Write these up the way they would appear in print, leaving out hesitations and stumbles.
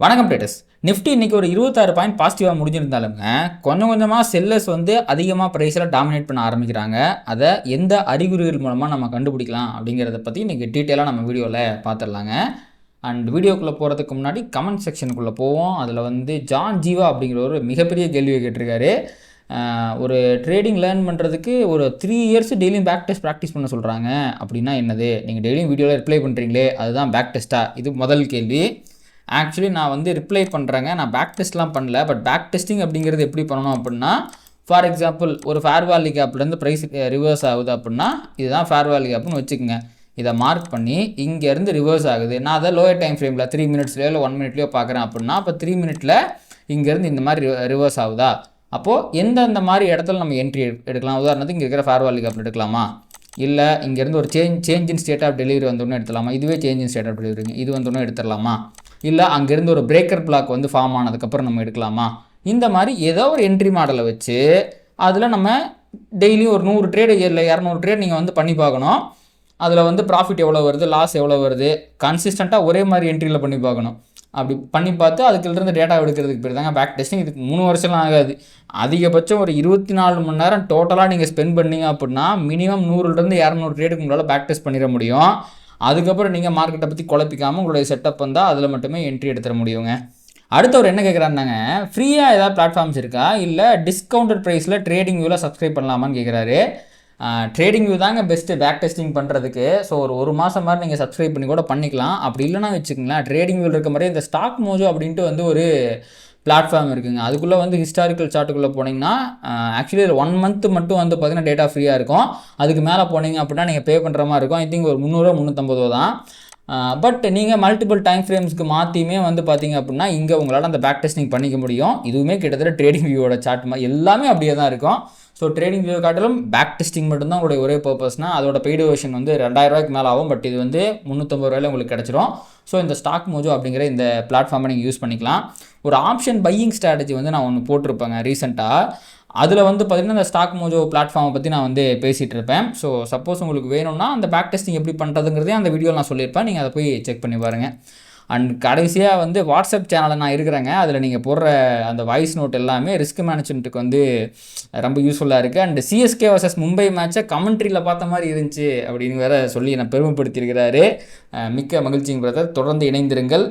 வணக்கம் traders. Nifty இன்னைக்கு ஒரு 26 பாயிண்ட் பாசிட்டிவாக முடிஞ்சிருந்தாலுங்க கொஞ்சம் கொஞ்சமாக செல்லர்ஸ் வந்து அதிகமாக ப்ரைஸில் டாமினேட் பண்ண ஆரம்பிக்கிறாங்க. அதை எந்த அறிகுறிகள் மூலமாக நம்ம கண்டுபிடிக்கலாம் அப்படிங்கிறத பற்றி இன்றைக்கி டீட்டெயிலாக நம்ம வீடியோவில் பார்த்துடலாங்க. அண்ட் வீடியோக்குள்ளே போகிறதுக்கு முன்னாடி கமெண்ட் செக்ஷனுக்குள்ளே போவோம். அதில் வந்து ஜான் ஜீவா அப்படிங்கிற ஒரு மிகப்பெரிய கேள்வியை கேட்டிருக்காரு. ஒரு ட்ரேடிங் லேர்ன் பண்ணுறதுக்கு ஒரு 3 இயர்ஸ் டெய்லியும் பேக் டெஸ்ட் ப்ராக்டிஸ் பண்ண சொல்கிறாங்க. அப்படின்னா என்னது? நீங்கள் டெய்லியும் வீடியோவில் ரிப்ளை பண்ணுறீங்களே, அதுதான் பேக் டெஸ்ட்டா? இது முதல் கேள்வி. ஆக்சுவலி நான் வந்து ரிப்ளை பண்ணுறேங்க, நான் பேக் டெஸ்ட்லாம் பண்ணல. பட் பேக் டெஸ்டிங் அப்படிங்கிறது எப்படி பண்ணணும் அப்படின்னா, ஃபார் எக்ஸாம்பிள் ஒரு ஃபேர் வேல்யூ கேப்லேருந்து ப்ரைஸ் ரிவர்ஸ் ஆகுது அப்படின்னா இதுதான் ஃபேர் வேல்யூ கேப்னு வச்சுக்கோங்க. இதை மார்க் பண்ணி இங்கேருந்து ரிவர்ஸ் ஆகுது, நான் அதை லோயர் டைம் ஃப்ரேமில் 3 மினிட்ஸ்லையோ இல்லை 1 மினிட்லையோ பார்க்குறேன் அப்படின்னா, அப்போ 3 மினிட்டில் இங்கேருந்து இந்த மாதிரி ரிவர்ஸ் ஆகுதா? அப்போது எந்தெந்த மாதிரி இடத்துல நம்ம என்ட்ரி எடுக்கலாம்? உதாரணத்துக்கு இங்கே இருக்கிற ஃபேர் வேல்யூ கேப்பில் எடுக்கலாமா, இல்லை இங்கேருந்து ஒரு change in state of delivery வந்தோடனே எடுத்துடலாமா? இதுவே சேஞ்ச் இன் ஸ்டேட் ஆஃப் டெலிவரிங்க, இது வந்தோடனே எடுத்துடலாமா? இல்லை அங்கேருந்து ஒரு பிரேக்கர் பிளாக் வந்து ஃபார்ம் ஆனதுக்கப்புறம் நம்ம எடுக்கலாமா? இந்த மாதிரி ஏதோ ஒரு என்ட்ரி மாடலை வச்சு அதில் நம்ம டெய்லியும் ஒரு 100 ட்ரேடு இல்லை 200 ட்ரேட் நீங்கள் வந்து பண்ணி பார்க்கணும். அதில் வந்து ப்ராஃபிட் எவ்வளோ வருது, லாஸ் எவ்வளோ வருது, கன்சிஸ்டண்ட்டாக ஒரே மாதிரி என்ட்ரியில் பண்ணி பார்க்கணும். அப்படி பண்ணி பார்த்து அதுக்குள்ளேருந்து டேட்டா எடுக்கிறதுக்கு பேர் தாங்க பேக் டெஸ்டிங். இதுக்கு 3 வருஷம்லாம் ஆகாது. அதிகபட்சம் ஒரு 24 மணி நேரம் டோட்டலாக நீங்கள் ஸ்பெண்ட் பண்ணீங்க அப்படின்னா மினிமம் 100லேருந்து 200 ட்ரேடுக்கு உங்களால் பேக் டெஸ்ட் பண்ணிட முடியும். அதுக்கப்புறம் நீங்கள் மார்க்கெட்டை பற்றி குழப்பிக்காமல் உங்களுடைய செட்டப் வந்தால் அதில் மட்டுமே என்ட்ரி எடுத்துட முடியுங்க. அடுத்தவர் என்ன கேட்குறாருனாங்க, ஃப்ரீயாக ஏதாவது பிளாட்ஃபார்ம்ஸ் இருக்கா, இல்லை டிஸ்கவுண்டட் ப்ரைஸில் ட்ரேடிங் வியூவில் சப்ஸ்கிரைப் பண்ணலாமான்னு கேட்குறாரு. ட்ரேடிங் வியூ தாங்க பெஸ்ட்டு பேக் டெஸ்டிங் பண்ணுறதுக்கு. ஸோ ஒரு மாதம் மாதிரி நீங்கள் சப்ஸ்கிரைப் பண்ணி கூட பண்ணிக்கலாம். அப்படி இல்லைனா வச்சுக்கோங்களேன், ட்ரேடிங் வியூவில் இருக்க மாதிரி இந்த ஸ்டாக் மோஜோ அப்படின்ட்டு வந்து ஒரு பிளாட்ஃபார்ம் இருக்குங்க. அதுக்குள்ளே வந்து ஹிஸ்டாரிக்கல் சார்ட்டுக்குள்ளே போனீங்கன்னா ஆக்சுவலி 1 மந்த் மட்டும் வந்து பார்த்தீங்கன்னா டேட்டா ஃப்ரீயாக இருக்கும். அதுக்கு மேலே போனீங்க அப்படின்னா நீங்கள் பே பண்ணுற மாதிரி இருக்கும். ஐ திங்க் ஒரு 300 350 தான். பட் நீங்கள் மல்டிபிள் டைம் ஃப்ரேம்ஸ்க்கு மாற்றியுமே வந்து பார்த்தீங்க அப்படின்னா இங்கே உங்களால் அந்த பேக் டெஸ்டிங் பண்ணிக்க முடியும். இதுவுமே கிட்டத்தட்ட ட்ரேடிங் வியூவோட சார்ட் மாதிரி எல்லாமே அப்படியே தான் இருக்கும். ஸோ ட்ரேடிங் வியூ காட்டிலும் பேக் டெஸ்டிங் மட்டும்தான் உங்களுடைய ஒரே பர்பஸ்னால் அதோட பெய்டு வெர்ஷன் வந்து 2000 ரூபாய்க்கு மேலே ஆகும். பட் இது வந்து 350 ரூபாயில் உங்களுக்கு கிடச்சிரும். ஸோ இந்த ஸ்டாக் மோஜோ அப்படிங்கிற இந்த பிளாட்ஃபார்மை நீங்கள் யூஸ் பண்ணிக்கலாம். ஒரு ஆப்ஷன் பையிங் ஸ்ட்ராட்டஜி வந்து நான் ஒன்று போட்டிருப்பேங்க ரீசெண்டாக. அதில் வந்து பார்த்திங்கன்னா இந்த ஸ்டாக் மோஜோ பிளாட்ஃபார்மை பற்றி நான் வந்து பேசிகிட்டு இருப்பேன். ஸோ சப்போஸ் உங்களுக்கு வேணும்னா அந்த பேக் டெஸ்டிங் எப்படி பண்ணுறதுங்கிறதே அந்த வீடியோவில் நான் சொல்லியிருப்பேன். நீங்கள் அதை போய் செக் பண்ணி பாருங்கள். அண்ட் கடைசியாக வந்து வாட்ஸ்அப் சேனலில் நான் இருக்கிறேங்க. அதில் நீங்கள் போடுற அந்த வாய்ஸ் நோட் எல்லாமே ரிஸ்க் மேனேஜ்மெண்ட்டுக்கு வந்து ரொம்ப யூஸ்ஃபுல்லாக இருக்குது. அண்ட் சிஎஸ்கே வர்சஸ் மும்பை மேட்சை கமெண்ட்ரியில் பார்த்த மாதிரி இருந்துச்சு அப்படின்னு வேறு சொல்லி நான் பெருமைப்படுத்தியிருக்கிறாரு. மிக்க மகிழ்ச்சிங்க பிரதர், தொடர்ந்து இணைந்திருங்கள்.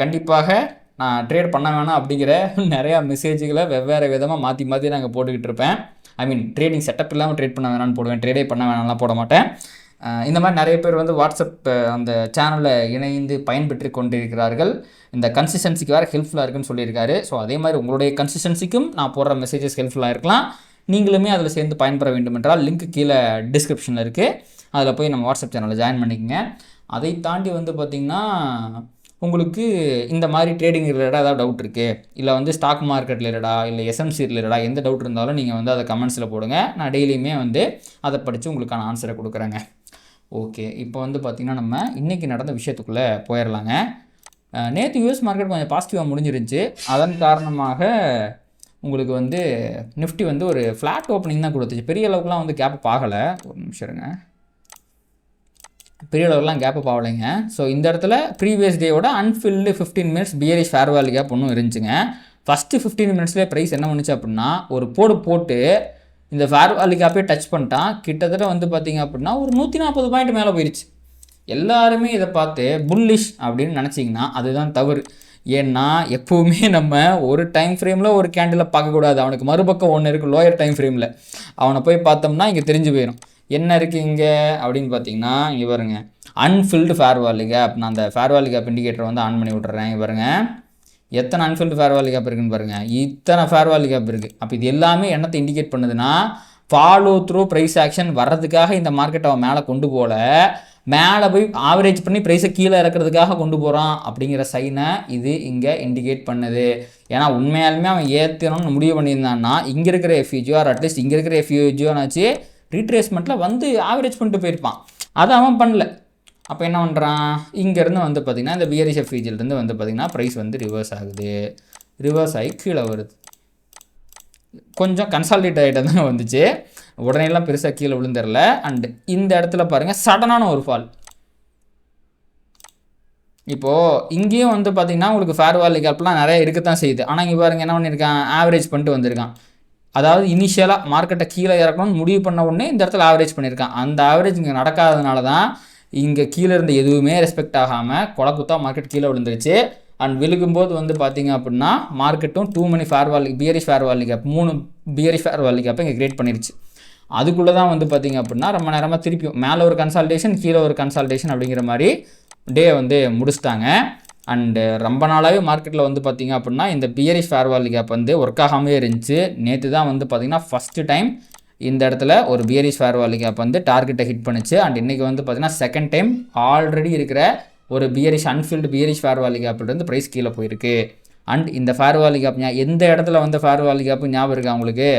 கண்டிப்பாக நான் ட்ரேட் பண்ண வேணாம் அப்படிங்கிற நிறையா மெசேஜ்களை வெவ்வேறு விதமாக மாற்றி நாங்கள் போட்டுக்கிட்டு இருப்பேன். ஐ மீன் ட்ரேடிங் செட்டப் இல்லாமல் ட்ரேட் பண்ண வேணான்னு போடுவேன், ட்ரேடே பண்ண வேணாம்லாம் போட மாட்டேன். இந்த மாதிரி நிறைய பேர் வந்து வாட்ஸ்அப் அந்த சேனலில் இணைந்து பயன்பெற்று கொண்டிருக்கிறார்கள். இந்த கன்சிஸ்டன்சிக்கு வேறு ஹெல்ப்ஃபுல்லாக இருக்குன்னு சொல்லியிருக்காரு. ஸோ அதே மாதிரி உங்களுடைய கன்சிஸ்டன்சிக்கும் நான் போடுற மெசேஜஸ் ஹெல்ப்ஃபுல்லாக இருக்கலாம். நீங்களுமே அதில் சேர்ந்து பயன்பெற வேண்டும் என்றால் லிங்க் கீழே டிஸ்கிரிப்ஷனில் இருக்குது. அதில் போய் நம்ம வாட்ஸ்அப் சேனலில் ஜாயின் பண்ணிக்கோங்க. அதை தாண்டி வந்து பார்த்திங்கன்னா உங்களுக்கு இந்த மாதிரி ட்ரேடிங் ரிலேட்டடாக ஏதாவது டவுட் இருக்குது, இல்லை வந்து ஸ்டாக் மார்க்கெட் ரிலேட்டடாக, இல்லை எஸ்எம்சி ரிலேட்டடாக எந்த டவுட் இருந்தாலும் நீங்கள் வந்து அதை கமெண்ட்ஸில் போடுங்க. நான் டெய்லியுமே வந்து அதை படித்து உங்களுக்கான ஆன்சரை கொடுக்குறேங்க. ஓகே, இப்போ வந்து பார்த்திங்கன்னா நம்ம இன்றைக்கி நடந்த விஷயத்துக்குள்ளே போயிடலாங்க. நேற்று யூஎஸ் மார்க்கெட் கொஞ்சம் பாசிட்டிவாக முடிஞ்சிருந்துச்சு. அதன் காரணமாக உங்களுக்கு வந்து நிஃப்டி வந்து ஒரு ஃப்ளாட் ஓப்பனிங் தான் கொடுத்துச்சு. பெரிய அளவுக்குலாம் வந்து கேப் ஆகலை. ஒரு நிமிஷம் இருங்க, பெரிய அளவுக்குலாம் கேப் ஆகலைங்க. ஸோ இந்த இடத்துல ப்ரீவியஸ் டேயோட unfilled 15 minutes bearish fair value gap ஒன்றும் இருந்துச்சுங்க. ஃபஸ்ட்டு 15 மினிட்ஸ்லேயே ப்ரைஸ் என்ன பண்ணுச்சு அப்படின்னா ஒரு போட்டு இந்த ஃபேர் வேல்யூ கேப்பே டச் பண்ணிட்டான். கிட்டத்தட்ட வந்து பார்த்திங்க அப்படின்னா ஒரு 140 பாயிண்ட் மேலே போயிடுச்சு. எல்லாருமே இதை பார்த்து புல்லிஷ் அப்படின்னு நினச்சிங்கன்னா அதுதான் தவறு. ஏன்னா எப்போவுமே நம்ம ஒரு டைம் ஃப்ரேமில் ஒரு கேண்டில் பார்க்கக்கூடாது. அவனுக்கு மறுபக்கம் ஒன்று இருக்குது லோயர் டைம் ஃப்ரேமில். அவனை போய் பார்த்தோம்னா இங்கே தெரிஞ்சு போயிடும் என்ன இருக்குது இங்கே அப்படின்னு பார்த்தீங்கன்னா. இங்கே பாருங்க, அன்ஃபில்டு ஃபேர் வேல்யூ கேப். நான் அந்த ஃபேர் வேல்யூ கேப் இண்டிகேட்டர் வந்து ஆன் பண்ணி விட்றேன். இங்கே பாருங்கள் எத்தனை அன்ஃபில்டு ஃபேர் வேல்யூ கேப் இருக்குன்னு பாருங்கள். இத்தனை ஃபேர் வேல்யூ கேப் இருக்குது. அப்போ இது எல்லாமே என்னத்தை இண்டிகேட் பண்ணுதுன்னா ஃபாலோ த்ரூ ப்ரைஸ் ஆக்ஷன் வர்றதுக்காக இந்த மார்க்கெட்டை அவன் மேலே கொண்டு போகல, மேலே போய் ஆவரேஜ் பண்ணி ப்ரைஸை கீழே இறக்கிறதுக்காக கொண்டு போகிறான் அப்படிங்கிற சைனை இது இங்கே இண்டிகேட் பண்ணுது. ஏன்னா உண்மையாலுமே அவன் ஏற்றணும்னு முடிவு பண்ணியிருந்தான்னா இங்கே இருக்கிற எஃப்யூஜியோ ஆர் அட்லீஸ்ட் இங்கே இருக்கிற எஃப்யூஜியோனாச்சு ரீட்ரேஸ்மெண்ட்டில் வந்து ஆவரேஜ் பண்ணிட்டு போயிருப்பான். அதை அவன் பண்ணல. அப்போ என்ன பண்ணுறான், இங்கேருந்து வந்து பார்த்திங்கன்னா இந்த பியரிஷ் எஃப்யூஜிலேருந்து வந்து பார்த்திங்கன்னா ப்ரைஸ் வந்து ரிவர்ஸ் ஆகுது. ரிவர்ஸ் ஆகி கீழே வருது. கொஞ்சம் கன்சாலிடேட் ஆகிட்டு தான் வந்துச்சு. உடனேலாம் பெருசாக கீழே விழுந்துடல. அண்டு இந்த இடத்துல பாருங்கள் சடனான ஒரு ஃபால். இப்போது இங்கேயும் வந்து பார்த்திங்கன்னா உங்களுக்கு ஃபேர் வேல்யூ கேப்லாம் நிறைய இருக்க தான் செய்யுது. ஆனால் இங்கே பாருங்கள் என்ன பண்ணியிருக்கான், ஆவரேஜ் பண்ணிட்டு வந்திருக்கான். அதாவது இனிஷியலாக மார்க்கெட்டை கீழே இறக்கணும்னு முடிவு பண்ண உடனே இந்த இடத்துல ஆவரேஜ் பண்ணியிருக்கான். அந்த ஆவரேஜ் இங்கே நடக்காததுனால தான் இங்கே கீழே இருந்த எதுவுமே ரெஸ்பெக்ட் ஆகாமல் கொலக்குத்தா மார்க்கெட் கீழே விழுந்துருச்சு. அண்ட் விழுகும்போது வந்து பார்த்திங்க அப்படின்னா மார்க்கெட்டும் டூ மணி fair value bearish fair value gap 3 bearish fair value கேப்பை இங்கே கிரியேட் பண்ணிருச்சு. அதுக்குள்ளே தான் வந்து பார்த்திங்க அப்படின்னா ரொம்ப நேரமாக திருப்பியும் மேலே ஒரு கன்சால்டேஷன் கீழே ஒரு கன்சால்டேஷன் அப்படிங்கிற மாதிரி டே வந்து முடிச்சிட்டாங்க. அண்டு ரொம்ப நாளாகவே மார்க்கெட்டில் வந்து பார்த்திங்க அப்படின்னா இந்த பியரிஷ் ஃபேர் வேல்யூ கேப் வந்து ஒர்க் ஆகாமே இருந்துச்சு. நேற்று தான் வந்து பார்த்திங்கன்னா ஃபஸ்ட்டு டைம் இந்த இடத்துல ஒரு பியரிஷ் ஃபேர் வேல்யூ கேப் வந்து டார்கெட்டை ஹிட் பண்ணிச்சு. அண்ட் இன்றைக்கி வந்து பார்த்திங்கன்னா செகண்ட் டைம் ஆல்ரெடி இருக்கிற ஒரு bearish unfilled bearish fair value கேப்லேருந்து ப்ரைஸ் கீழே போயிருக்கு. அண்ட் இந்த ஃபேர் வேல்யூ கேப் எந்த இடத்துல வந்து ஃபேர் வேல்யூ கேப் ஞாபகம் இருக்கா உங்களுக்கு?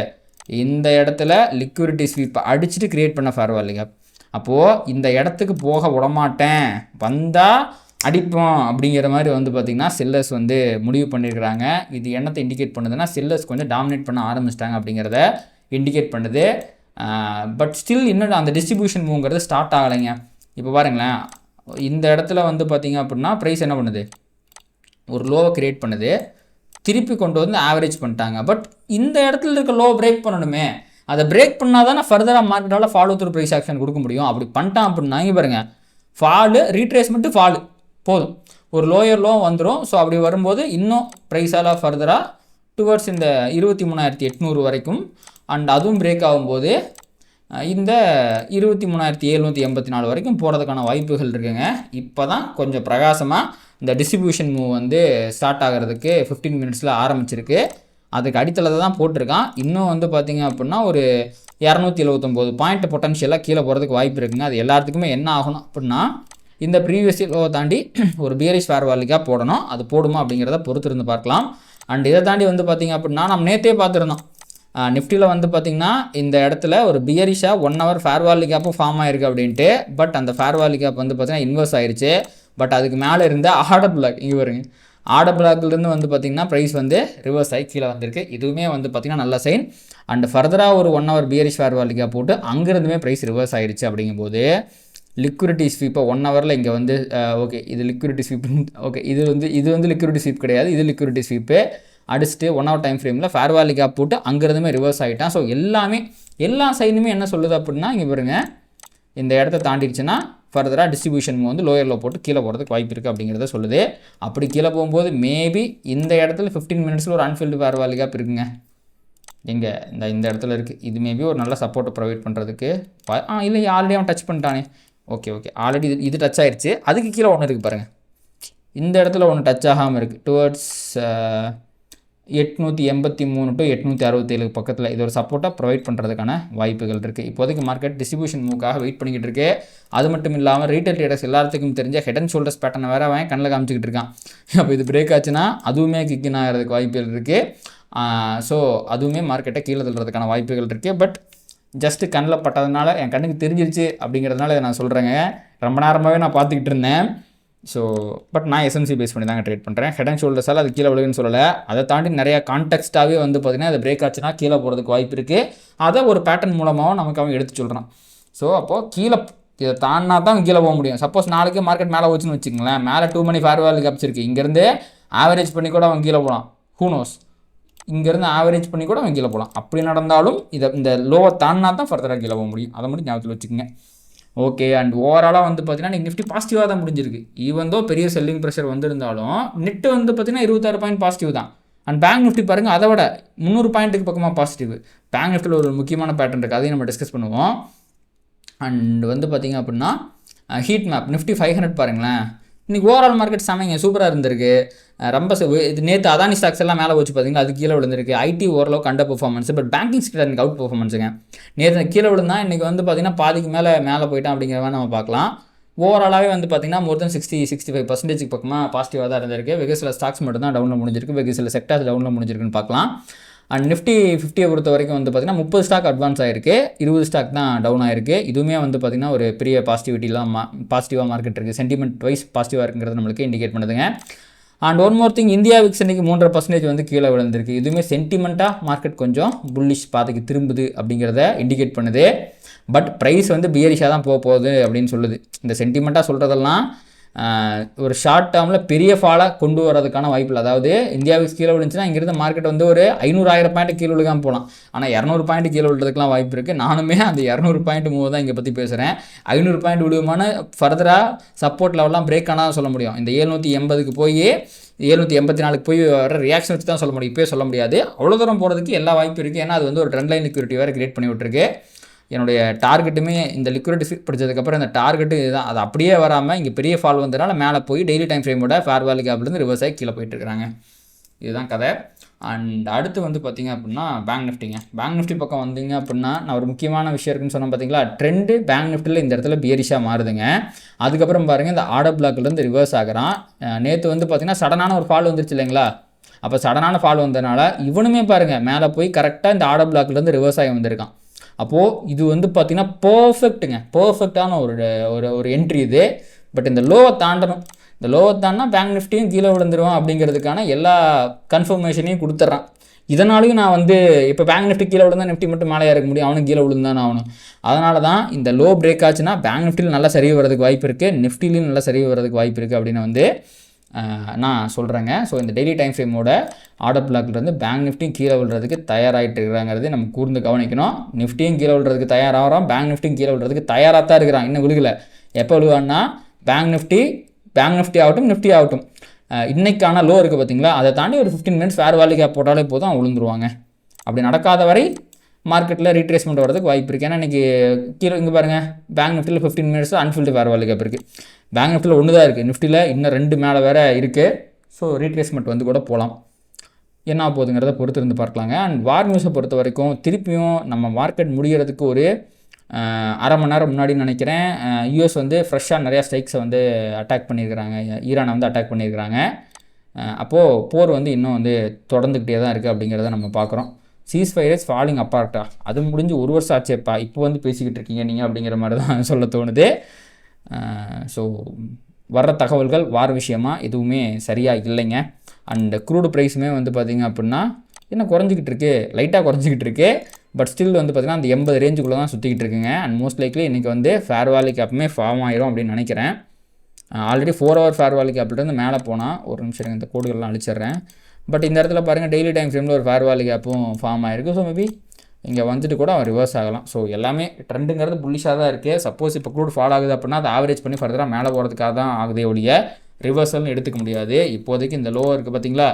இந்த இடத்துல லிக்விடிட்டி ஸ்வீப் அடிச்சுட்டு கிரியேட் பண்ண ஃபேர் வேல்யூ கேப். அப்போது இந்த இடத்துக்கு போக விடமாட்டேன், வந்தால் அடிப்போம் அப்படிங்கிற மாதிரி வந்து பார்த்திங்கன்னா செல்லர்ஸ் வந்து முடிவு பண்ணியிருக்கிறாங்க. இது என்னத்தை இண்டிகேட் பண்ணுதுன்னா செல்லர்ஸ் கொஞ்சம் டாமினேட் பண்ண ஆரம்பிச்சிட்டாங்க அப்படிங்கிறத இண்டிகேட் பண்ணுது. பட் ஸ்டில் இன்னும் அந்த டிஸ்ட்ரிபியூஷன் மூவ்ங்கிறது ஸ்டார்ட் ஆகலைங்க. இப்போ பாருங்களேன், இந்த இடத்துல வந்து பார்த்திங்க அப்படின்னா ப்ரைஸ் என்ன பண்ணுது, ஒரு லோவை க்ரியேட் பண்ணுது, திருப்பி கொண்டு வந்து ஆவரேஜ் பண்ணிட்டாங்க. பட் இந்த இடத்துல இருக்க லோ பிரேக் பண்ணணுமே, அதை பிரேக் பண்ணால் தானே ஃபர்தராக மார்க்கெட்டால் ஃபாலோ த்ரூ ப்ரைஸ் ஆக்ஷன் கொடுக்க முடியும். அப்படி பண்ணிட்டான் அப்படின்னா இங்கே பாருங்கள், ஃபாலு ரீட்ரேஸ்மெண்ட்டு ஃபாலு போதும், ஒரு லோயர் லோ வந்துடும். ஸோ அப்படி வரும்போது இன்னும் ப்ரைஸால் ஃபர்தராக டுவர்ட்ஸ் இந்த 23,800 வரைக்கும் அண்ட் அதுவும் பிரேக் ஆகும்போது இந்த 23,784 வரைக்கும் போகிறதுக்கான வாய்ப்புகள் இருக்குங்க. இப்போ தான் கொஞ்சம் பிரகாசமாக இந்த டிஸ்ட்ரிபியூஷன் மூவ் வந்து ஸ்டார்ட் ஆகிறதுக்கு 15 மினிட்ஸில் ஆரம்பிச்சிருக்கு. அதுக்கு அடித்தளத்தை தான் போட்டிருக்கான். இன்னும் வந்து பார்த்திங்க அப்படின்னா ஒரு 279 பாயிண்ட் பொட்டன்ஷியலாக கீழே போகிறதுக்கு வாய்ப்பு இருக்குங்க. அது எல்லாத்துக்குமே என்ன ஆகணும் அப்படின்னா இந்த ப்ரீவியஸ் லோவை தாண்டி ஒரு பியரிஷ் ஃபேர் வேல்யூ கேப் போடணும். அது போடுமா அப்படிங்கிறத பொறுத்து இருந்து பார்க்கலாம். அண்ட் இதை தாண்டி வந்து பார்த்திங்க அப்படின்னா நம்ம நேற்றே பார்த்துருந்தோம், நிஃப்டியில் வந்து பார்த்திங்கன்னா இந்த இடத்துல ஒரு பியரிஷாக 1 ஹவர் ஃபேர் வேல்யூ கேப்பும் ஃபார்ம் ஆயிருக்கு அப்படின்ட்டு. பட் அந்த ஃபேர் வேல்யூ கேப் வந்து பார்த்திங்கன்னா இன்வெர்ஸ் ஆயிடுச்சு. பட் அதுக்கு மேலே இருந்த ஆர்டர் பிளாக் இங்கே வருங்க, ஆர்டர் பிளாக்லேருந்து வந்து பார்த்திங்கன்னா ப்ரைஸ் வந்து ரிவர்ஸ் ஆகி கீழே வந்திருக்கு. இதுவுமே வந்து பார்த்திங்கன்னா நல்ல சைன். அண்ட் ஃபர்தராக ஒரு 1 hour bearish fair value gap போட்டு அங்கேருந்துமே ப்ரைஸ் ரிவர்ஸ் ஆயிடுச்சு. அப்படிங்கும்போது லிக்விடிட்டி ஸ்வீப்பை 1 ஹவரில் இங்கே வந்து ஓகே இது லிக்விடிட்டி ஸ்வீப், ஓகே இது வந்து லிக்விடிட்டி ஸ்வீப் கிடையாது, இது லிக்விடிட்டி ஸ்வீப்பு அடிச்சுட்டு 1 ஹவர் டைம் ஃப்ரேமில் ஃபேர் வேல்யூ கேப் போட்டு அங்கேருந்துமே ரிவர்ஸ் ஆகிட்டான். ஸோ எல்லா சைனுமே என்ன சொல்லுது அப்படின்னா இங்கே பாருங்க, இந்த இடத்த தாண்டிடுச்சுன்னா ஃபர்தராக டிஸ்ட்ரிபியூஷன் வந்து லோயர் லோ போட்டு கீழே போகிறதுக்கு வாய்ப்பு இருக்குது அப்படிங்கிறத சொல்லுது. அப்படி கீழே போகும்போது மேபி இந்த இடத்துல 15 மினிட்ஸில் ஒரு அன்ஃபில்டு ஃபேர் வேல்யூ கேப் இருக்குங்க. எங்கே இந்த இடத்துல இருக்குது. இது மேபி ஒரு நல்ல சப்போர்ட்டை ப்ரொவைட் பண்ணுறதுக்கு இல்லை ஆல்ரெடி அவன் டச் பண்ணிட்டானே. ஓகே ஆல்ரெடி இது டச் ஆயிடுச்சு. அதுக்கு கீழே ஒன்று இருக்குது பாருங்கள், இந்த இடத்துல ஒன்று டச் ஆகாமல் இருக்குது. டுவர்ட்ஸ் 883 to 867 பக்கத்தில் இது ஒரு சப்போர்ட்டாக ப்ரொவைட் பண்ணுறதுக்கான வாய்ப்புகள் இருக்குது. இப்போதைக்கு மார்க்கெட் டிஸ்ட்ரிபியூஷன் மூவ்க்காக வெயிட் பண்ணிக்கிட்டு இருக்கு. அது மட்டும் இல்லாமல் ரீட்டைல் ட்ரேடர்ஸ் எல்லாத்துக்கும் தெரிஞ்ச ஹெட் அண்ட் ஷோல்டர்ஸ் பேட்டர்னை வேறு அவன் கண்ணில் காமிச்சிக்கிட்டு இருக்கான். அப்போ இது பிரேக் ஆச்சுன்னா அதுவுமே கிக்கின் ஆகிறதுக்கு வாய்ப்புகள் இருக்குது. ஸோ அதுவுமே மார்க்கெட்டை கீழே தள்ளுறதுக்கான வாய்ப்புகள் இருக்குது. பட் ஜஸ்ட்டு கண்ணில் பட்டதுனால என் கண்ணுக்கு தெரிஞ்சிருச்சு அப்படிங்கிறதுனால இதை நான் சொல்கிறேங்க. ரொம்ப நேரமாகவே நான் பார்த்துக்கிட்டு இருந்தேன். ஸோ பட் நான் எஸ்எம்சி பேஸ் பண்ணி தாங்க ட்ரேட் பண்ணுறேன். ஹெட் அண்ட் ஷோல்டர்ஸால் அது கீழே விழுகுன்னு சொல்லலை. அதை தாண்டி நிறையா கான்டெக்ஸ்ட்டாகவே வந்து பார்த்திங்கன்னா அது பிரேக் ஆச்சுன்னா கீழே போகிறதுக்கு வாய்ப்பு இருக்குது. அதை ஒரு பேட்டர்ன் மூலமாகவும் நமக்கு அவன் எடுத்து சொல்கிறான். ஸோ அப்போது கீழே இதை தாண்டினா தான் கீழே போக முடியும். சப்போஸ் நாளைக்கு மார்க்கெட் மேலே வச்சுன்னு வச்சுக்கங்களேன், மேலே 2 மணி ஃபேர் வேல்யூ கேப்ஸ் இருக்குது, இங்கேருந்து ஆவரேஜ் பண்ணி கூட அவன் கீழே போகலாம். ஹூனோஸ் இங்கேருந்து ஆவரேஜ் பண்ணி கூட அவன் கீழே போகலாம். அப்படி நடந்தாலும் இந்த லோவை தாண்டினா தான் ஃபர்தராக கீழே போக முடியும். அதை மட்டும் ஞாபகத்தில் வச்சுக்கோங்க. ஓகே. அண்ட் ஓவராலாக வந்து பார்த்திங்கன்னா நீங்கள் நிஃப்டி பாசிட்டிவாக தான் முடிஞ்சிருக்கு. ஈவன் தோ பெரிய செல்லிங் ப்ரெஷர் வந்திருந்தாலும் நெட்டு வந்து பார்த்திங்கன்னா 26 பாயிண்ட் பாசிட்டிவ் தான். அண்ட் பேங்க் நிஃப்டி பாருங்கள், அதை விட 300 பாயிண்ட்டுக்கு பக்கமாக பாசிட்டிவ். பேங்க் நிஃப்டியில் ஒரு முக்கியமான பேட்டர்ன் இருக்குது, அதையும் நம்ம டிஸ்கஸ் பண்ணுவோம். அண்ட் வந்து பார்த்திங்க அப்படின்னா ஹீட் மேப் நிஃப்டி 500 பாருங்களேன், இன்றைக்கி ஓவரால் மார்க்கெட் செமைங்க சூப்பராக இருந்திருக்கு. ரொம்ப இது நேற்று அதானி ஸ்டாக்ஸ் எல்லாம் மேலே வச்சு பார்த்தீங்கன்னா அது கீழே விழுந்திருக்கு. ஐடி ஓரளவுக்கு under performance, but banking sector எனக்கு அவுட் பெர்ஃபார்மன்ஸுங்க. நேற்று கீழே விழுந்தா இன்றைக்கி வந்து பார்த்திங்கன்னா பாதிக்கு மேலே போயிட்டான் அப்படிங்கிற மாதிரி நம்ம பார்க்கலாம். ஓவராலாகவே வந்து பார்த்திங்கன்னா மோர் தென் 60-65% பக்கமாக பாசிட்டிவாக தான் இருந்திருக்கு. வெகு சில ஸ்டாக்ஸ் மட்டும் தான் டவுனில் முடிஞ்சிருக்கு, வெகு சில செக்டார்ஸ் டவுனில் முடிஞ்சிருக்குன்னு பார்க்கலாம். அண்ட் நிஃப்டி 50 பொறுத்த வரைக்கும் வந்து பார்த்திங்கன்னா 30 ஸ்டாக் அட்வான்ஸ் ஆகிருக்கு, 20 ஸ்டாக் தான் டவுன் ஆகிருக்கு. இதுவுமே வந்து பார்த்திங்கன்னா ஒரு பெரிய பாசிட்டிவிட்டிலாம் பாசிட்டிவாக மார்க்கெட் இருக்குது, சென்டிமெண்ட் வைஸ் பாசிட்டிவாக இருக்குங்கிறது நம்மளுக்கு இண்டிகேட் பண்ணுதுங்க. And one more thing, India VIX இன்றைக்கி 3.5% வந்து கீழே விழுந்திருக்கு. இதுவுமே சென்டிமெண்ட்டாக மார்க்கெட் கொஞ்சம் புல்லிஷ் பாதைக்கு திரும்புது அப்படிங்கிறத இண்டிகேட் பண்ணுது. பட் ப்ரைஸ் வந்து பியரிஷாக தான் போகுது அப்படின்னு சொல்லுது. இந்த சென்டிமெண்ட்டாக சொல்கிறதெல்லாம் ஒரு ஷார்ட் டேர்மில் பெரிய ஃபாலாக கொண்டு வரதுக்கான வாய்ப்பு இல்லை. அதாவது இந்தியாவுக்கு கீழே விழுந்துச்சுன்னா இங்கிருந்து மார்க்கெட் வந்து ஒரு 500,000 பாயிண்ட் கீழே விழுகாமல் போகலாம். ஆனால் 200 பாயிண்ட் கீழே விழுறதுக்குலாம் வாய்ப்பு இருக்குது. நானுமே அந்த 200 பாயிண்ட் மூவ் தான் இங்கே பற்றி பேசுகிறேன். 500 பாயிண்ட் விடுவோமான ஃபர்தராக சப்போர்ட் லெவலாம் பிரேக் ஆனால் சொல்ல முடியும். இந்த 780க்கு போய் 784க்கு போய் வர ரியாக்ஷன் வச்சு தான் சொல்ல முடியும். இப்போயே சொல்ல முடியாது. அவ்வளோ தூரம் போகிறதுக்கு எல்லா வாய்ப்பு இருக்குது. ஏன்னா அது வந்து ஒரு ட்ரெண்ட் லைன் லிக்விடிட்டி வேறு கிரியேட் பண்ணி விட்டுருக்கு. என்னுடைய டார்கெட்டுமே இந்த லிக்விடிட்டி படித்ததுக்கப்புறம் இந்த டார்கெட்டு இதுதான். அது அப்படியே வராமல் இங்கே பெரிய ஃபால் வந்ததுனால மேலே போய் டெய்லி டைம் ஃப்ரேமோட ஃபேர் வேல்யூ கேப்லேருந்து ரிவர்ஸ் ஆகி கீழே போயிட்டுருக்காங்க. இதுதான் கதை. அண்ட் அடுத்து வந்து பார்த்திங்க அப்படின்னா பேங்க் நிஃப்டிங்க. பேங்க் நிஃப்டி பக்கம் வந்தீங்க அப்படின்னா நான் ஒரு முக்கியமான விஷயம் இருக்குன்னு சொன்னேன் பார்த்தீங்களா. ட்ரெண்டு பேங்க் நிஃப்டியில் இந்த இடத்துல பியரிஷாக மாறுதுங்க. அதுக்கப்புறம் பாருங்கள் இந்த ஆர்டர் பிளாக்லேருந்து ரிவர்ஸ் ஆகிறான். நேற்று வந்து பார்த்திங்கன்னா சடனான ஒரு ஃபால் வந்துருச்சு இல்லைங்களா. அப்போ சடனான ஃபால் வந்ததுனால இவனுமே பாருங்கள் மேலே போய் கரெக்டாக இந்த ஆர்டர் பிளாக்லேருந்து ரிவர்ஸ் ஆகி வந்திருக்கான். அப்போது இது வந்து பார்த்திங்கன்னா பர்ஃபெக்டான ஒரு என்ட்ரி இது. பட் இந்த லோவை தாண்டணும். இந்த லோவை தாண்டினா பேங்க் நிஃப்டியும் கீழே விழுந்துருவோம் அப்படிங்கிறதுக்கான எல்லா கன்ஃபர்மேஷனையும் கொடுத்துட்றான். இதனாலையும் நான் வந்து இப்போ பேங்க் நிஃப்டி கீழே விழுந்தா நிஃப்டி மட்டும் மேலே இருக்க முடியும், அவனும் கீழே விழுந்தானே ஆகணும். அதனால தான் இந்த லோ பிரேக் ஆச்சுன்னா பேங்க் நிஃப்டியில் நல்லா சரிவு வரதுக்கு வாய்ப்பு இருக்குது, நிஃப்டிலையும் நல்லா சரிவு வரதுக்கு வாய்ப்பு இருக்குது அப்படின்னு வந்து நான் சொல்கிறேங்க. ஸோ இந்த டெய்லி டைம் ஃப்ரேமோட ஆர்டர் பிளாக்லேருந்து பேங்க் நிஃப்டியும் கீழே விழுறதுக்கு தயாராகிட்டு இருக்கிறாங்கிறது நம்ம கூர்ந்து கவனிக்கணும். நிஃப்டியும் கீழே விழுறதுக்கு தயாராகிறோம், பேங்க் நிஃப்டியும் கீழே விழுறதுக்கு தயாராக தான் இருக்கிறான். இன்னும் விழுகலை. எப்போ விழுவான்னா பேங்க் நிஃப்டி ஆகட்டும் நிஃப்டி ஆகட்டும் இன்றைக்கான லோ இருக்குது பார்த்தீங்களா, அதை தாண்டி ஒரு 15 மினிட்ஸ் ஃபேர் வேல்யூ கேப் போட்டாலே போதும் அவன் விழுந்துருவாங்க. அப்படி நடக்காத வரை மார்க்கெட்டில் ரீட்ரேஸ்மெண்ட் வரதுக்கு வாய்ப்பு இருக்குது. ஏன்னா இன்றைக்கி கீழே இங்கே பாருங்கள் பேங்க் நிஃப்டியில் 15 மினிட்ஸ் அன்ஃபில்டு ஃபேர் வேல்யூ கேப் இருக்குது. பேங்க் நிஃப்டியில் ஒன்று தான் இருக்குது, நிஃப்டியில் இன்னும் 2 மேலே வேறு இருக்குது. ஸோ ரீட்ரேஸ்மெண்ட் வந்து கூட போகலாம். என்ன போகுதுங்கிறத பொறுத்து இருந்து பார்க்கலாங்க. அண்ட் வார் நியூஸை பொறுத்த வரைக்கும் திருப்பியும் நம்ம மார்க்கெட் முடிகிறதுக்கு ஒரு அரை மணி நேரம் முன்னாடி நினைக்கிறேன் யூஎஸ் வந்து ஃப்ரெஷ்ஷாக நிறையா ஸ்ட்ரைக்ஸை வந்து அட்டாக் பண்ணியிருக்கிறாங்க, ஈரானை வந்து அட்டாக் பண்ணியிருக்கிறாங்க. அப்போது போர் வந்து இன்னும் வந்து தொடர்ந்துக்கிட்டே தான் இருக்குது அப்படிங்கிறத நம்ம பார்க்குறோம். சீஸ்ஃபயர் ஃபாலிங் அப்பார்ட்டா, அது முடிஞ்சு 1 வருஷம் ஆச்சேப்பா, இப்போ வந்து பேசிக்கிட்டு இருக்கீங்க நீங்கள் அப்படிங்கிற மாதிரி தான் சொல்ல தோணுது. ஸோ வர்ற தகவல்கள் வார விஷயமாக எதுவுமே சரியாக இல்லைங்க. அண்ட் க்ரூடு ப்ரைஸுமே வந்து பார்த்திங்க அப்படின்னா இன்னும் குறைஞ்சிக்கிட்டு இருக்குது, லைட்டாக குறைஞ்சிக்கிட்டு இருக்குது. பட் ஸ்டில் வந்து பார்த்திங்கன்னா அந்த 80 ரேஞ்சுக்குள்ளே தான் சுற்றிக்கிட்டு இருக்குங்க. அண்ட் மோஸ்ட் லைக்லி இன்றைக்கி வந்து ஃபேர் வேல்யூ கேப்புமே ஃபார்ம் ஆயிரும் அப்படின்னு நினைக்கிறேன். ஆல்ரெடி 4 ஹவர் ஃபேர் வேல்யூ கேப்லேருந்து மேலே போனால் ஒரு நிமிஷம் இந்த கோடுகள்லாம் அழிச்சிட்றேன். பட் இந்த இடத்துல பாருங்கள் டெய்லி டைம் ஃப்ரேமில் ஒரு ஃபேர் வேல்யூ கேப்பும் ஃபார்ம் ஆகிருக்கு. ஸோ மேபி இங்கே வந்துட்டு கூட அவன் ரிவர்ஸ் ஆகலாம். ஸோ எல்லாமே ட்ரெண்டுங்கிறது புல்லிஷாக தான் இருக்குது. சப்போஸ் இப்போ க்ரூட் ஃபால் ஆகுது அப்படின்னா அதை ஆவரேஜ் பண்ணி ஃபர்தராக மேலே போகிறதுக்காக தான் ஆகுதே ஒழிய ரிவர்சல்னு எடுத்துக்க முடியாது. இப்போதைக்கு இந்த லோ இருக்குது பார்த்தீங்களா,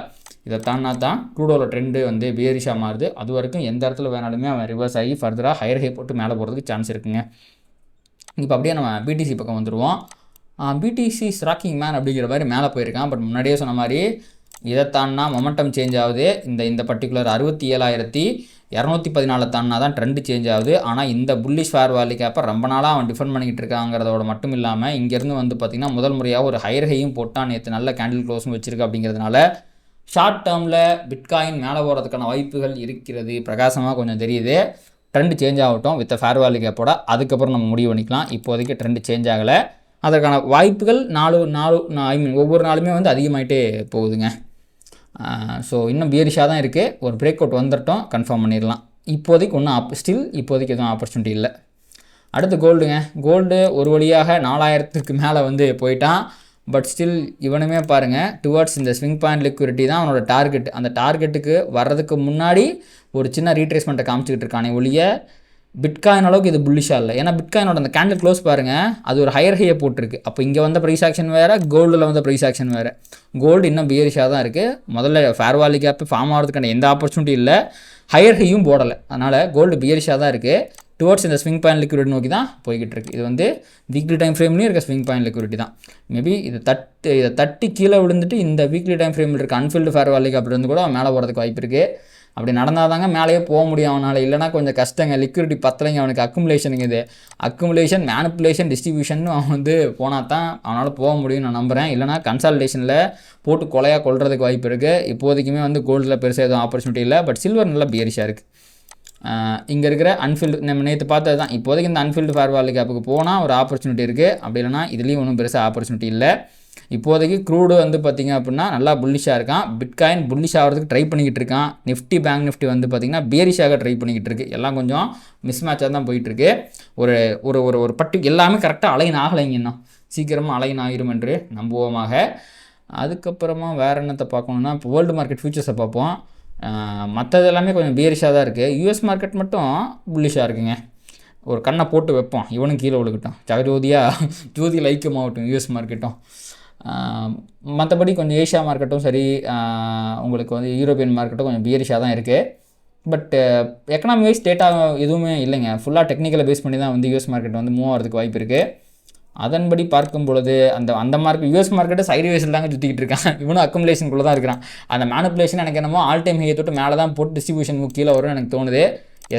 இதை தானா தான் க்ரூடோட ட்ரெண்டு வந்து பியரிஷாக மாறுது. அது வரைக்கும் எந்த இடத்துல வேணாலுமே அவன் ரிவர்ஸ் ஆகி ஃபர்தராக ஹையர் ஹை போட்டு மேலே போகிறதுக்கு சான்ஸ் இருக்குங்க. இப்போ அப்படியே நம்ம பிடிசி பக்கம் வந்துடுவோம். பிடிசி ராக்கிங் மேன் அப்படிங்கிற மாதிரி மேலே போயிருக்கான். பட் முன்னாடியே சொன்ன மாதிரி இதை தாண்டினா மொமெண்டம் சேஞ்ச் ஆகுது. இந்த பர்டிகுலர் 67,214 தாண்டினா தான் ட்ரெண்டு சேஞ்ச் ஆகுது. ஆனால் இந்த புல்லிஷ் ஃபேர் வேல்யூ கேப்பை ரொம்ப நாளாக அவன் டிஃபெண்ட் பண்ணிக்கிட்டு இருக்காங்கிறதோட மட்டும் இல்லாமல் இங்கேருந்து வந்து பார்த்திங்கன்னா முதல் முறையாக ஒரு ஹையர் ஹையும் போட்டான். நேற்று நல்ல கேண்டில் க்ளோஸும் வச்சிருக்கு. அப்படிங்கிறதுனால ஷார்ட் டேர்மில் பிட்காயின் மேலே போகிறதுக்கான வாய்ப்புகள் இருக்கிறது, பிரகாசமாக கொஞ்சம் தெரியுது. ட்ரெண்டு சேஞ்ச் ஆகட்டும் வித் ஃபேர் வேல்யூ கேப்போட, அதுக்கப்புறம் நம்ம முடிவு பண்ணிக்கலாம். இப்போதைக்கு ட்ரெண்டு சேஞ்ச் ஆகலை. அதற்கான வாய்ப்புகள் ஒவ்வொரு நாளுமே வந்து அதிகமாகிட்டே போகுதுங்க. ஸோ இன்னும் பியரிஷாக தான் இருக்குது. ஒரு பிரேக் அவுட் வந்துட்டோம், கன்ஃபார்ம் பண்ணிடலாம். இப்போதைக்கு ஒன்றும் இப்போதைக்கு எதுவும் ஆப்பர்ச்சுனிட்டி இல்லை. அடுத்து கோல்டுங்க. கோல்டு ஒரு வழியாக 4000க்கு மேலே வந்து போயிட்டான். பட் ஸ்டில் இவனுமே பாருங்கள் டுவர்ட்ஸ் இந்த ஸ்விங் பாயிண்ட் லிக்விடிட்டி தான் அவனோட டார்கெட். அந்த டார்கெட்டுக்கு வர்றதுக்கு முன்னாடி ஒரு சின்ன ரீட்ரேஸ்மெண்ட்டை காமிச்சிக்கிட்டு இருக்கானே ஒழிய பிட்காயின் அளவுக்கு இது புல்லிஷாக இல்லை. ஏன்னா பிட்காயினோட அந்த கேண்டில் க்ளோஸ் பாருங்கள், அது ஒரு ஹையர் ஹையை போட்டிருக்கு. அப்போ இங்கே வந்த ப்ரைஸ் ஆக்ஷன் வேறு, கோல்டில் வந்த ப்ரைஸ் ஆக்ஷன் வேறு. கோல்டு இன்னும் பியரிஷாக தான் இருக்குது. முதல்ல ஃபேர் வேல்யூ கேப் ஃபார்ம் ஆகிறதுக்கான எந்த ஆப்பர்ச்சுனிட்டி இல்லை, ஹையர் ஹையும் போடலை. அதனால் கோல்டு பியரிஷாக தான் இருக்குது. டுவர்ட்ஸ் இந்த ஸ்விங் பாயிண்ட் லிக்விடிட்டி நோக்கி தான் போய்கிட்டு இருக்குது. இது வந்து வீக்லி டைம் ஃப்ரேம்லேயும் இருக்க ஸ்விங் பாயிண்ட் லிக்விடிட்டி தான். மேபி இதை தட்டி கீழே விழுந்துட்டு இந்த வீக்லி டைம் ஃப்ரேமில் இருக்க அன்ஃபில்டு ஃபேர் வேல்யூ கேப் இருந்து கூட மேலே போகிறதுக்கு வாய்ப்பு இருக்குது. அப்படி நடந்தால் தாங்க மேலேயே போக முடியும் அவனால். இல்லைனா கொஞ்சம் கஷ்டங்க, லிக்விடிட்டி பத்தலைங்க அவனுக்கு. அக்குமுலேஷனுங்க இது, அக்குமுலேஷன் மேனிப்புலேஷன் டிஸ்ட்ரிபியூஷன் அவன் வந்து போனால் தான் அவனால் போக முடியும்னு நான் நம்புகிறேன். இல்லைனா கன்சால்டேஷனில் போட்டு கொலையாக கொள்றதுக்கு வாய்ப்பு இருக்குது. இப்போதைக்குமே வந்து கோல்டில் பெருசாக எதுவும் ஆப்பர்ச்சுனிட்டி இல்லை. பட் சில்வர் நல்லா பியரிஷாக இருக்குது. இங்கே இருக்கிற அன்ஃபில்டு நம்ம நேற்று பார்த்தது தான். இப்போதைக்கு இந்த அன்ஃபில்டு ஃபேர் வேல்யூ கேப்புக்கு போனால் ஒரு ஆப்பர்ச்சுனிட்டி இருக்குது. அப்படி இல்லைனா இதுலேயும் ஒன்றும் பெருசாக ஆப்பர்ச்சுனிட்டி இல்லை. இப்போதைக்கு க்ரூடு வந்து பார்த்திங்க அப்படின்னா நல்லா புல்லிஷாக இருக்கான். பிட்காயின் புல்லிஷ் ஆகிறதுக்கு ட்ரை பண்ணிக்கிட்டு இருக்கான். நிஃப்டி பேங்க் நிஃப்டி வந்து பார்த்திங்கன்னா பியரிஷாக ட்ரை பண்ணிக்கிட்டு இருக்குது. எல்லாம் கொஞ்சம் மிஸ் மேட்சாக தான் போயிட்டுருக்கு. ஒரு ஒரு ஒரு பட்டி எல்லாமே கரெக்டாக அலைன் ஆகலைங்க. இன்னும் சீக்கிரமாக அலைன் ஆகிரும் என்று நம்புவோமாக. அதுக்கப்புறமா வேறு என்னத்தை பார்க்கணுன்னா, இப்போ வேர்ல்டு மார்க்கெட் ஃபியூச்சர்ஸை பார்ப்போம். மற்றது எல்லாமே கொஞ்சம் பியரிஷாக தான் இருக்குது. யூஎஸ் மார்க்கெட் மட்டும் புல்லிஷாக இருக்குங்க. ஒரு கண்ணை போட்டு வைப்போம், இவனும் கீழே விழுக்கட்டும், ஜோதியில் ஐக்கியமாகட்டும் யூஎஸ் மார்க்கெட்டும். மற்றபடி கொஞ்சம் ஏஷியா மார்க்கெட்டும் சரி, உங்களுக்கு வந்து யூரோப்பியன் மார்க்கெட்டும் கொஞ்சம் பியரிஷாக தான் இருக்குது. பட் எக்கனாமி வைஸ் டேட்டா எதுவுமே இல்லைங்க. ஃபுல்லாக டெக்னிக்கலை பேஸ் பண்ணி தான் வந்து யூஎஸ் மார்க்கெட் வந்து மூவ் ஆகிறதுக்கு வாய்ப்பு இருக்குது. அதன்படி பார்க்கும் பொழுது அந்த மார்க்கெட் யூஎஸ் மார்க்கெட்டை சைடு வேஸில் தாங்க சுற்றிக்கிட்டு இருக்கான். இவனும் அக்குமுலேஷனுக்குள்ளே தான் இருக்கிறான். அந்த மேனிப்புலேஷன் எனக்கு என்னமோ ஆல் டைம் ஹையை தொட்டு மேலே தான் போட்டு டிஸ்ட்ரிபியூஷன் கீழே வரும்னு எனக்கு தோணுது.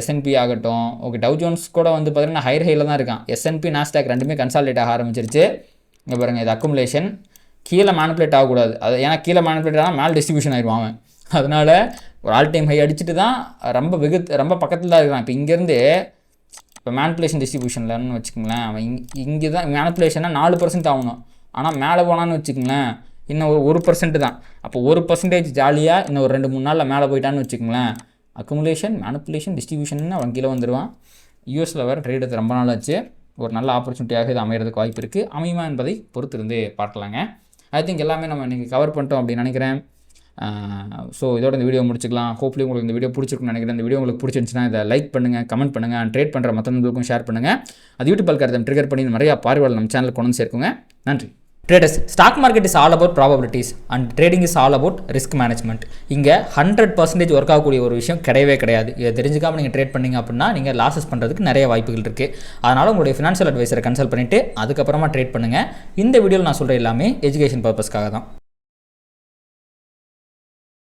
S&P ஆகட்டும், ஓகே, டவ் ஜோன்ஸ் கூட வந்து பார்த்தீங்கன்னா ஹையர் ஹையில் தான் இருக்கான். S&P நாஸ்டாக் ரெண்டுமே கன்சாலிடேட் ஆக ஆரம்பிச்சிருச்சு. இங்கே பாருங்கள், இது அக்குமுலேஷன். கீழே மேனிப்புலேட் ஆகக்கூடாது. அது ஏன்னா கீழே மேனிப்புலேட் ஆனால் மேலே டிஸ்ட்ரிபியூஷன் ஆயிடுவான் அவன். அதனால் ஒரு ஆல் டைம் ஹை அடிச்சுட்டு தான் ரொம்ப பக்கத்தில் தான் இருக்கிறான். இப்போ இங்கேருந்து இப்போ மேனிப்புலேஷன் டிஸ்ட்ரிபியூஷன்லன்னு வச்சுக்கோங்களேன், அவன் இங்கே தான் மேனிப்புலேஷனாக 4% ஆகணும். ஆனால் மேலே போனான்னு வச்சுக்கோங்களேன், இன்னும் ஒரு 1% தான். அப்போ 1% ஜாலியாக இன்னும் ஒரு 2-3 நாளில் மேலே போயிட்டான்னு வச்சுக்கோங்களேன், அக்குமுலேஷன், மேனிப்புலேஷன், டிஸ்ட்ரிபியூஷன் அவன் கீழே வந்துடுவான். யூஎஸில் வேறு ட்ரேட் எடுத்து ரொம்ப நாள் ஆச்சு. ஒரு நல்ல ஆப்பர்ச்சுனிட்டியாக இது அமைகிறதுக்கு வாய்ப்பு இருக்குது. அமையுமா என்பதை பொறுத்திருந்து பார்க்கலாங்க. ஐ திங்க் எல்லாமே நம்ம இன்றைக்கி கவர் பண்ணிட்டோம் அப்படின்னு நினைக்கிறேன். ஸோ இதோட இந்த வீடியோ முடிச்சுக்கலாம். ஹோப்ஃபுல்லி உங்களுக்கு இந்த வீடியோ பிடிச்சிருக்குன்னு நினைக்கிறேன். இந்த வீடியோ உங்களுக்கு பிடிச்சிருந்துச்சுன்னா இதை லைக் பண்ணுங்கள், கமெண்ட் பண்ணுங்கள், அண்ட் ட்ரேட் பண்ணுற மற்றவங்களுக்கும் ஷேர் பண்ணுங்கள். அது யூடியூப் அல்காரிதம் ட்ரிகர் பண்ணி நிறையா பார்வையாளர் நம்ம சேனல் கொண்டு வந்து சேர்க்குங்க. நன்றி. Traders, stock market is all about probabilities and trading is all about risk management. இங்கே 100% ஒர்க் ஆகக்கூடிய ஒரு விஷயம் கிடையவே கிடையாது. இதை தெரிஞ்சுக்காமல் நீங்கள் ட்ரேட் பண்ணிங்க அப்படின்னா நீங்கள் லாஸஸ் பண்ணுறதுக்கு நிறைய வாய்ப்புகள் இருக்குது. அதனால் உங்களுடைய ஃபினான்ஷியல் அட்வைசரை கன்சல்ட் பண்ணிவிட்டு அதுக்கப்புறமா ட்ரேட் பண்ணுங்கள். இந்த வீடியோவில் நான் சொல்கிற எல்லாமே எஜுகேஷன் பர்பஸ்க்காக தான்.